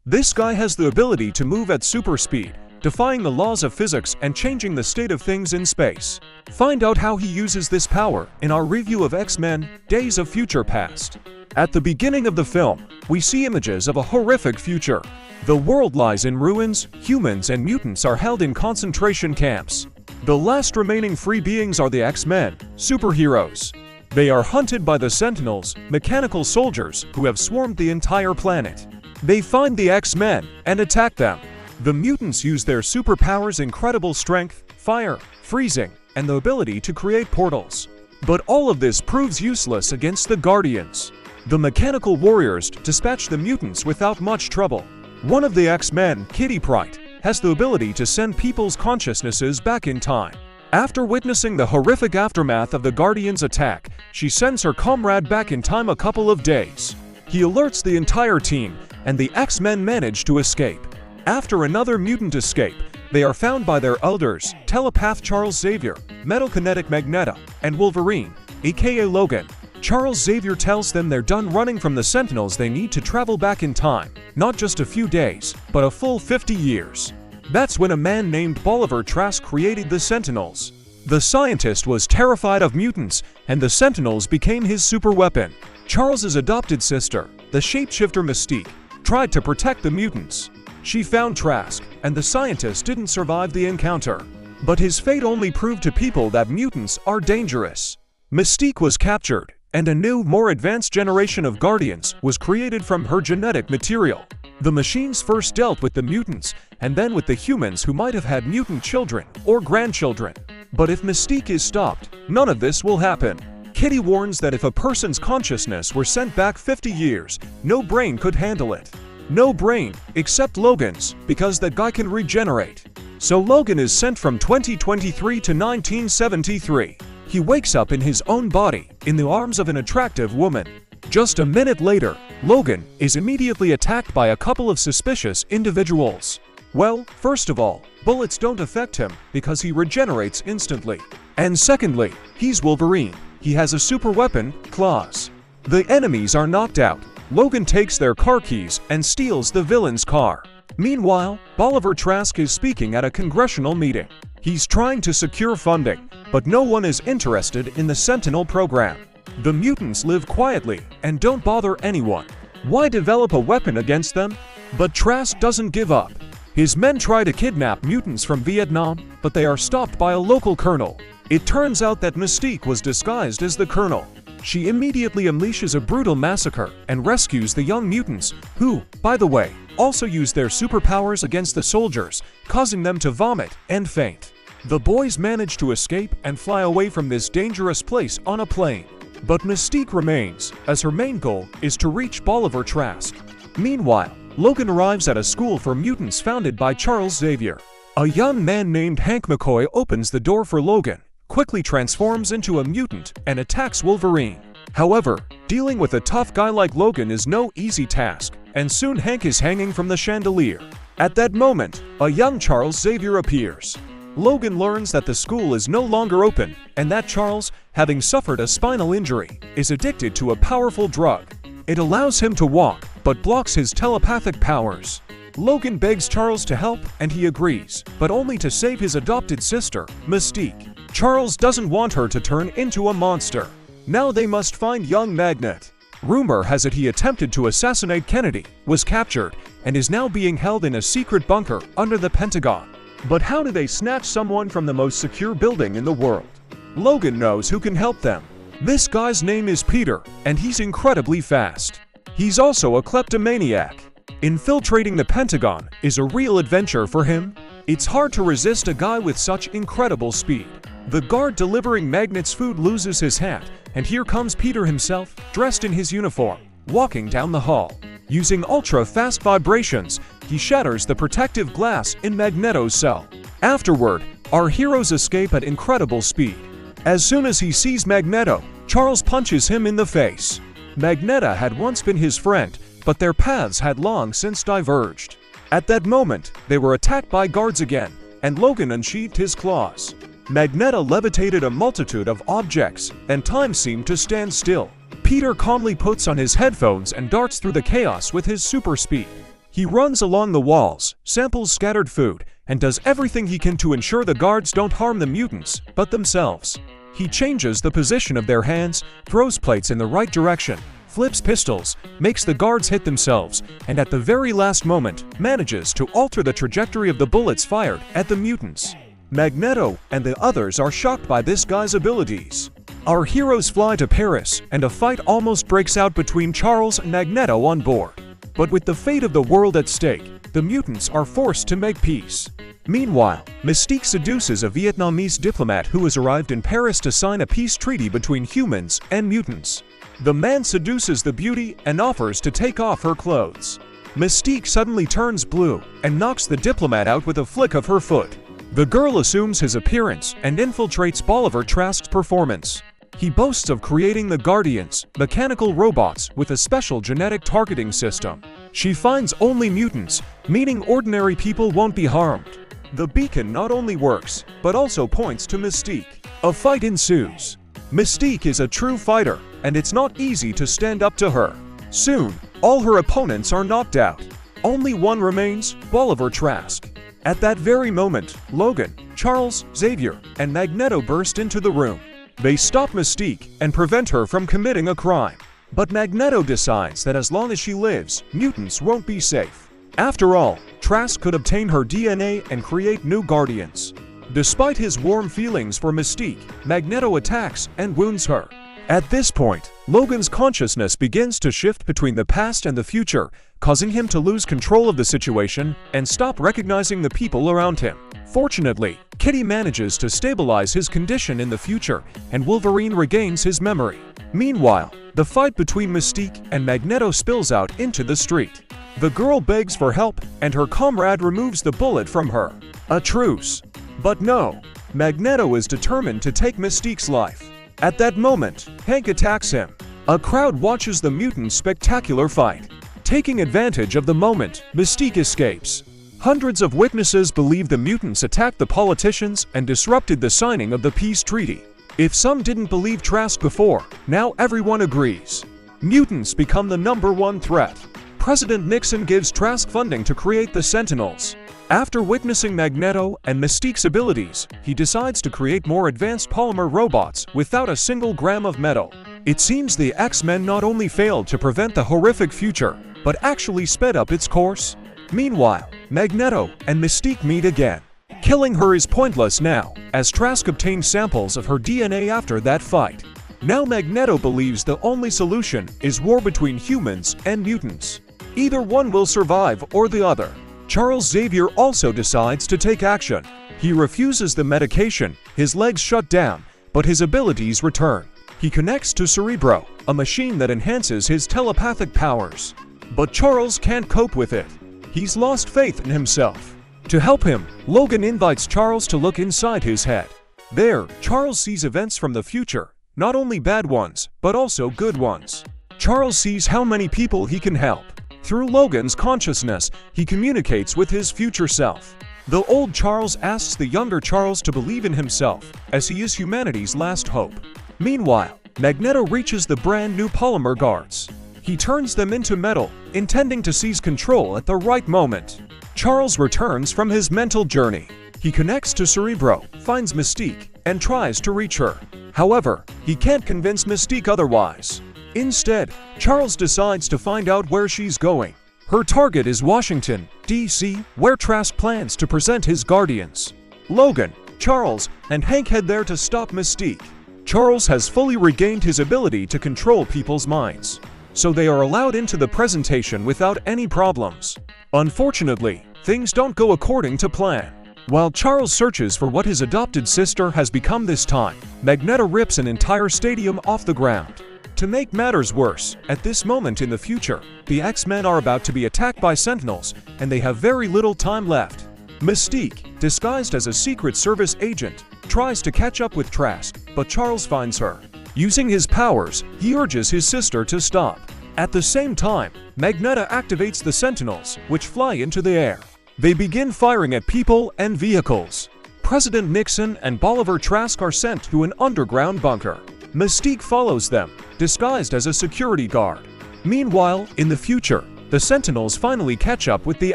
This guy has the ability to move at super speed, defying the laws of physics and changing the state of things in space. Find out how he uses this power in our review of X-Men: Days of Future Past. At the beginning of the film, we see images of a horrific future. The world lies in ruins, humans and mutants are held in concentration camps. The last remaining free beings are the X-Men, superheroes. They are hunted by the Sentinels, mechanical soldiers who have swarmed the entire planet. They find the X-Men and attack them. The mutants use their superpowers, incredible strength, fire, freezing, and the ability to create portals. But all of this proves useless against the Guardians. The mechanical warriors dispatch the mutants without much trouble. One of the X-Men, Kitty Pryde, has the ability to send people's consciousnesses back in time. After witnessing the horrific aftermath of the Guardians' attack, she sends her comrade back in time a couple of days. He alerts the entire team, and the X-Men manage to escape. After another mutant escape, they are found by their elders, telepath Charles Xavier, Metal Kinetic Magneto, and Wolverine, aka Logan. Charles Xavier tells them they're done running from the Sentinels. They need to travel back in time, not just a few days, but a full 50 years. That's when a man named Bolivar Trask created the Sentinels. The scientist was terrified of mutants, and the Sentinels became his superweapon. Charles's adopted sister, the shapeshifter Mystique, tried to protect the mutants. She found Trask, and the scientist didn't survive the encounter. But his fate only proved to people that mutants are dangerous. Mystique was captured, and a new, more advanced generation of Guardians was created from her genetic material. The machines first dealt with the mutants, and then with the humans who might have had mutant children or grandchildren. But if Mystique is stopped, none of this will happen. Kitty warns that if a person's consciousness were sent back 50 years, no brain could handle it. No brain, except Logan's, because that guy can regenerate. So Logan is sent from 2023 to 1973. He wakes up in his own body, in the arms of an attractive woman. Just a minute later, Logan is immediately attacked by a couple of suspicious individuals. Well, first of all, bullets don't affect him because he regenerates instantly. And secondly, he's Wolverine. He has a super weapon, claws. The enemies are knocked out. Logan takes their car keys and steals the villain's car. Meanwhile, Bolivar Trask is speaking at a congressional meeting. He's trying to secure funding, but no one is interested in the Sentinel program. The mutants live quietly and don't bother anyone. Why develop a weapon against them? But Trask doesn't give up. His men try to kidnap mutants from Vietnam, but they are stopped by a local colonel. It turns out that Mystique was disguised as the colonel. She immediately unleashes a brutal massacre and rescues the young mutants, who, by the way, also use their superpowers against the soldiers, causing them to vomit and faint. The boys manage to escape and fly away from this dangerous place on a plane. But Mystique remains, as her main goal is to reach Bolivar Trask. Meanwhile, Logan arrives at a school for mutants founded by Charles Xavier. A young man named Hank McCoy opens the door for Logan, quickly transforms into a mutant, and attacks Wolverine. However, dealing with a tough guy like Logan is no easy task, and soon Hank is hanging from the chandelier. At that moment, a young Charles Xavier appears. Logan learns that the school is no longer open, and that Charles, having suffered a spinal injury, is addicted to a powerful drug. It allows him to walk, but blocks his telepathic powers. Logan begs Charles to help, and he agrees, but only to save his adopted sister, Mystique. Charles doesn't want her to turn into a monster. Now they must find young Magnet. Rumor has it he attempted to assassinate Kennedy, was captured, and is now being held in a secret bunker under the Pentagon. But how do they snatch someone from the most secure building in the world? Logan knows who can help them. This guy's name is Peter, and he's incredibly fast. He's also a kleptomaniac. Infiltrating the Pentagon is a real adventure for him. It's hard to resist a guy with such incredible speed. The guard delivering Magnet's food loses his hat, and here comes Peter himself, dressed in his uniform, walking down the hall. Using ultra-fast vibrations, he shatters the protective glass in Magneto's cell. Afterward, our heroes escape at incredible speed. As soon as he sees Magneto, Charles punches him in the face. Magneto had once been his friend, but their paths had long since diverged. At that moment, they were attacked by guards again, and Logan unsheathed his claws. Magneto levitated a multitude of objects, and time seemed to stand still. Peter calmly puts on his headphones and darts through the chaos with his super speed. He runs along the walls, samples scattered food, and does everything he can to ensure the guards don't harm the mutants, but themselves. He changes the position of their hands, throws plates in the right direction, flips pistols, makes the guards hit themselves, and at the very last moment, manages to alter the trajectory of the bullets fired at the mutants. Magneto and the others are shocked by this guy's abilities. Our heroes fly to Paris, and a fight almost breaks out between Charles and Magneto on board. But with the fate of the world at stake, the mutants are forced to make peace. Meanwhile, Mystique seduces a Vietnamese diplomat who has arrived in Paris to sign a peace treaty between humans and mutants. The man seduces the beauty and offers to take off her clothes. Mystique suddenly turns blue and knocks the diplomat out with a flick of her foot. The girl assumes his appearance and infiltrates Bolivar Trask's performance. He boasts of creating the Guardians, mechanical robots with a special genetic targeting system. She finds only mutants, meaning ordinary people won't be harmed. The beacon not only works, but also points to Mystique. A fight ensues. Mystique is a true fighter, and it's not easy to stand up to her. Soon, all her opponents are knocked out. Only one remains, Bolivar Trask. At that very moment, Logan, Charles, Xavier, and Magneto burst into the room. They stop Mystique and prevent her from committing a crime. But Magneto decides that as long as she lives, mutants won't be safe. After all, Trask could obtain her DNA and create new Guardians. Despite his warm feelings for Mystique, Magneto attacks and wounds her. At this point, Logan's consciousness begins to shift between the past and the future, causing him to lose control of the situation and stop recognizing the people around him. Fortunately, Kitty manages to stabilize his condition in the future, and Wolverine regains his memory. Meanwhile, the fight between Mystique and Magneto spills out into the street. The girl begs for help, and her comrade removes the bullet from her. A truce. But no, Magneto is determined to take Mystique's life. At that moment, Hank attacks him. A crowd watches the mutants' spectacular fight. Taking advantage of the moment, Mystique escapes. Hundreds of witnesses believe the mutants attacked the politicians and disrupted the signing of the peace treaty. If some didn't believe Trask before, now everyone agrees. Mutants become the #1 threat. President Nixon gives Trask funding to create the Sentinels. After witnessing Magneto and Mystique's abilities, he decides to create more advanced polymer robots without a single gram of metal. It seems the X-Men not only failed to prevent the horrific future, but actually sped up its course. Meanwhile, Magneto and Mystique meet again. Killing her is pointless now, as Trask obtained samples of her DNA after that fight. Now Magneto believes the only solution is war between humans and mutants. Either one will survive or the other. Charles Xavier also decides to take action. He refuses the medication, his legs shut down, but his abilities return. He connects to Cerebro, a machine that enhances his telepathic powers. But Charles can't cope with it. He's lost faith in himself. To help him, Logan invites Charles to look inside his head. There, Charles sees events from the future, not only bad ones, but also good ones. Charles sees how many people he can help. Through Logan's consciousness, he communicates with his future self. The old Charles asks the younger Charles to believe in himself, as he is humanity's last hope. Meanwhile, Magneto reaches the brand new polymer guards. He turns them into metal, intending to seize control at the right moment. Charles returns from his mental journey. He connects to Cerebro, finds Mystique, and tries to reach her. However, he can't convince Mystique otherwise. Instead, Charles decides to find out where she's going. Her target is Washington, D.C., where Trask plans to present his Guardians. Logan, Charles, and Hank head there to stop Mystique. Charles has fully regained his ability to control people's minds, so they are allowed into the presentation without any problems. Unfortunately, things don't go according to plan. While Charles searches for what his adopted sister has become this time, Magneto rips an entire stadium off the ground. To make matters worse, at this moment in the future, the X-Men are about to be attacked by Sentinels, and they have very little time left. Mystique, disguised as a Secret Service agent, tries to catch up with Trask, but Charles finds her. Using his powers, he urges his sister to stop. At the same time, Magneto activates the Sentinels, which fly into the air. They begin firing at people and vehicles. President Nixon and Bolivar Trask are sent to an underground bunker. Mystique follows them, disguised as a security guard. Meanwhile, in the future, the Sentinels finally catch up with the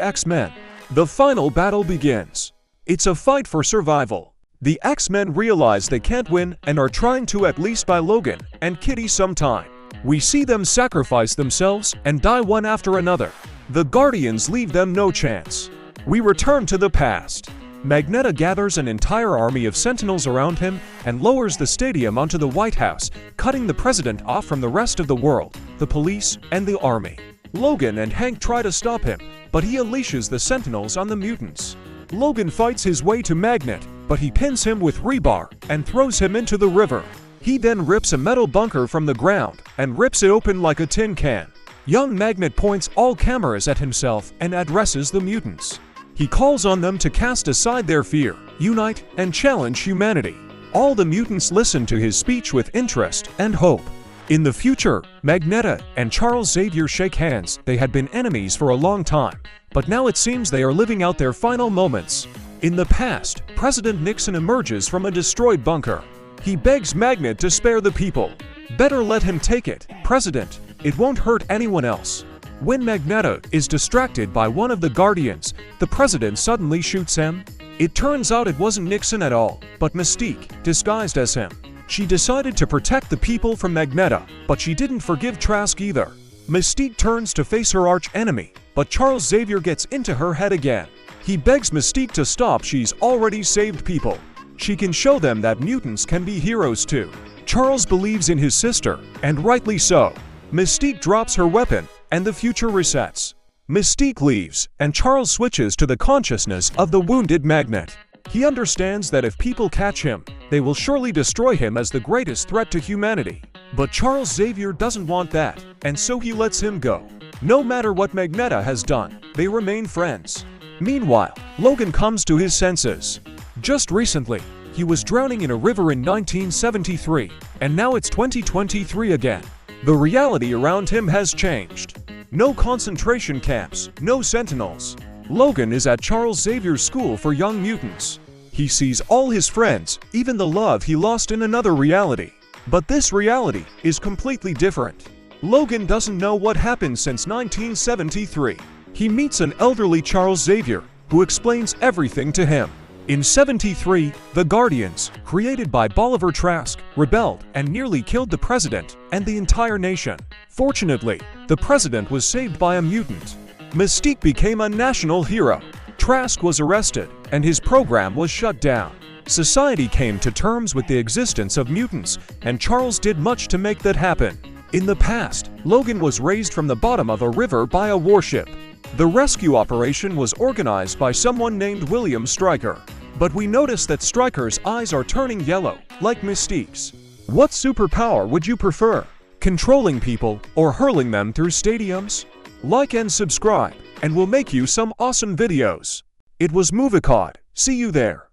X-Men. The final battle begins. It's a fight for survival. The X-Men realize they can't win and are trying to at least buy Logan and Kitty some time. We see them sacrifice themselves and die one after another. The Guardians leave them no chance. We return to the past. Magneto gathers an entire army of Sentinels around him and lowers the stadium onto the White House, cutting the president off from the rest of the world, the police, and the army. Logan and Hank try to stop him, but he unleashes the Sentinels on the mutants. Logan fights his way to Magnet, but he pins him with rebar and throws him into the river. He then rips a metal bunker from the ground and rips it open like a tin can. Young Magnet points all cameras at himself and addresses the mutants. He calls on them to cast aside their fear, unite, and challenge humanity. All the mutants listen to his speech with interest and hope. In the future, Magneto and Charles Xavier shake hands. They had been enemies for a long time, but now it seems they are living out their final moments. In the past, President Nixon emerges from a destroyed bunker. He begs Magnet to spare the people. Better let him take it, President. It won't hurt anyone else. When Magneto is distracted by one of the Guardians, the President suddenly shoots him. It turns out it wasn't Nixon at all, but Mystique, disguised as him. She decided to protect the people from Magneto, but she didn't forgive Trask either. Mystique turns to face her arch-enemy, but Charles Xavier gets into her head again. He begs Mystique to stop. She's already saved people. She can show them that mutants can be heroes too. Charles believes in his sister, and rightly so. Mystique drops her weapon, and the future resets. Mystique leaves, and Charles switches to the consciousness of the wounded Magnet. He understands that if people catch him, they will surely destroy him as the greatest threat to humanity. But Charles Xavier doesn't want that, and so he lets him go. No matter what Magneto has done, they remain friends. Meanwhile, Logan comes to his senses. Just recently, he was drowning in a river in 1973, and now it's 2023 again. The reality around him has changed. No concentration camps, no Sentinels. Logan is at Charles Xavier's school for young mutants. He sees all his friends, even the love he lost in another reality. But this reality is completely different. Logan doesn't know what happened since 1973. He meets an elderly Charles Xavier, who explains everything to him. In 73, the Guardians, created by Bolivar Trask, rebelled and nearly killed the president and the entire nation. Fortunately, the president was saved by a mutant. Mystique became a national hero. Trask was arrested, and his program was shut down. Society came to terms with the existence of mutants, and Charles did much to make that happen. In the past, Logan was raised from the bottom of a river by a warship. The rescue operation was organized by someone named William Stryker. But we notice that Stryker's eyes are turning yellow, like Mystique's. What superpower would you prefer? Controlling people or hurling them through stadiums? Like and subscribe, and we'll make you some awesome videos. It was Moviecod. See you there.